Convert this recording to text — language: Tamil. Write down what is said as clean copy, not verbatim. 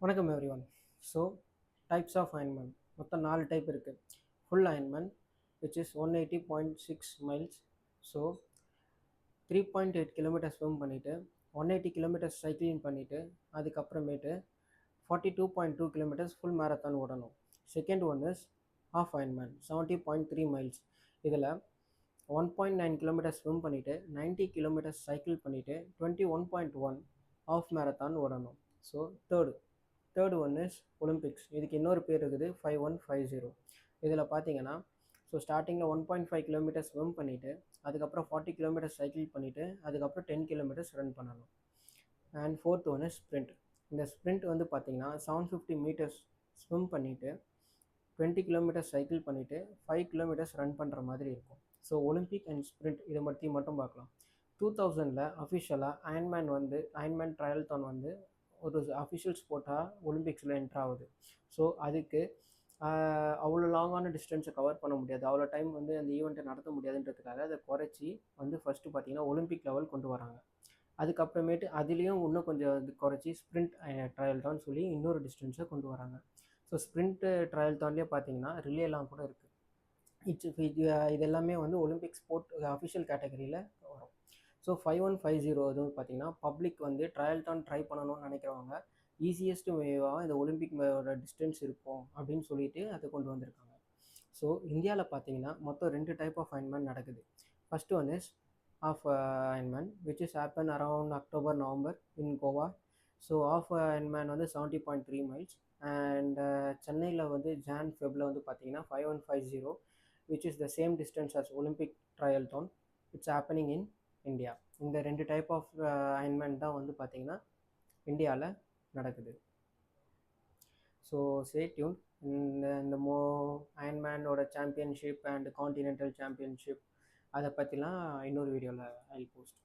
வணக்கம் எவ்ரிவன். ஸோ டைப்ஸ் ஆஃப் அயன்மெண்ட் மொத்தம் 4 டைப் இருக்குது. ஃபுல் அயன்மெண்ட் which is 180.6 miles. So 3.8 kilometre swim பண்ணிவிட்டு 180 கிலோமீட்டர்ஸ் சைக்கிளிங் பண்ணிவிட்டு அதுக்கப்புறமேட்டு 42.2 கிலோமீட்டர்ஸ் ஃபுல் மேரத்தான் ஓடணும். செகண்ட் ஒன் இஸ் ஹாஃப் அயன்மெண்ட் 70.3 மைல்ஸ். இதில் 1.9 கிலோமீட்டர் ஸ்விம் பண்ணிவிட்டு 90 கிலோமீட்டர்ஸ் சைக்கிள் பண்ணிவிட்டு 21.1 ஆஃப் மேரத்தான் ஓடணும். So third one is Olympics. இதுக்கு இன்னொரு பேர் இருக்குது 5150. இதில் பார்த்தீங்கன்னா ஸ்டார்டிங்கில் 1.5 கிலோமீட்டர் ஸ்விம் பண்ணிவிட்டு அதுக்கப்புறம் 40 கிலோமீட்டர் சைக்கிள் பண்ணிவிட்டு அதுக்கப்புறம் 10 கிலோமீட்டர்ஸ் ரன் பண்ணணும். And fourth one is sprint. இந்த ஸ்ப்ரிண்ட் வந்து பார்த்தீங்கன்னா 750 மீட்டர்ஸ் ஸ்விம் பண்ணிவிட்டு 20 கிலோமீட்டர் சைக்கிள் பண்ணிவிட்டு 5 கிலோமீட்டர்ஸ் ரன் பண்ணுற மாதிரி இருக்கும். ஸோ ஒலிம்பிக் அண்ட் ஸ்ப்ரிண்ட் இதை மட்டும் பார்க்கலாம். 2000 அஃபிஷியலாக அயன்மேன் ட்ரையல்தான் வந்து ஒரு அஃபிஷியல் ஸ்போர்ட்டாக ஒலிம்பிக்ஸில் என்ட்ரு ஆகுது. ஸோ அதுக்கு அவ்வளோ லாங்கான டிஸ்டன்ஸை கவர் பண்ண முடியாது, அவ்வளோ டைம் வந்து அந்த ஈவெண்ட்டை நடத்த முடியாதுன்றதுக்காக அதை குறைச்சி ஃபஸ்ட்டு பார்த்திங்கன்னா ஒலிம்பிக் லெவல் கொண்டு வராங்க. அதுக்கப்புறமேட்டு அதுலேயும் இன்னும் கொஞ்சம் குறைச்சி ஸ்ப்ரிண்ட் ட்ரையல் தான் சொல்லி இன்னொரு டிஸ்டன்ஸை கொண்டு வராங்க. ஸோ ஸ்ப்ரிண்ட்டு ட்ரையல் தான்லேயே பார்த்தீங்கன்னா ரிலேலாம் கூட இருக்குது. இது எல்லாமே வந்து ஒலிம்பிக் ஸ்போர்ட் அஃபிஷியல் கேட்டகரியில் வரும். ஸோ 5150 அது பார்த்தீங்கன்னா பப்ளிக் வந்து ட்ரையல் தான் ட்ரை பண்ணணும்னு நினைக்கிறவங்க ஈஸியஸ்ட் வேவாக இந்த ஒலிம்பிக் டிஸ்டன்ஸ் இருக்கும் அப்படின்னு சொல்லிட்டு அதை கொண்டு வந்திருக்காங்க. ஸோ இந்தியாவில் பார்த்தீங்கன்னா மொத்தம் 2 டைப் ஆஃப் அயன்மேன் நடக்குது. First one is half Ironman which is happen around October November in Goa. So half Ironman வந்து 70.3 மைல்ஸ். அண்ட் சென்னையில் வந்து ஃபெப்ரில் வந்து பார்த்தீங்கன்னா 5150 which is the same distance as Olympic triathlon. It's happening in India. இந்த 2 டைப் ஆஃப் அயன்மேன் தான் வந்து பார்த்தீங்கன்னா இந்தியாவில் நடக்குது. So stay tune. இந்த அயன்மேனோட சாம்பியன்ஷிப் அண்ட் கான்டினென்டல் சாம்பியன்ஷிப் அதை பற்றிலாம் இன்னொரு வீடியோவில் ஐ போஸ்ட்.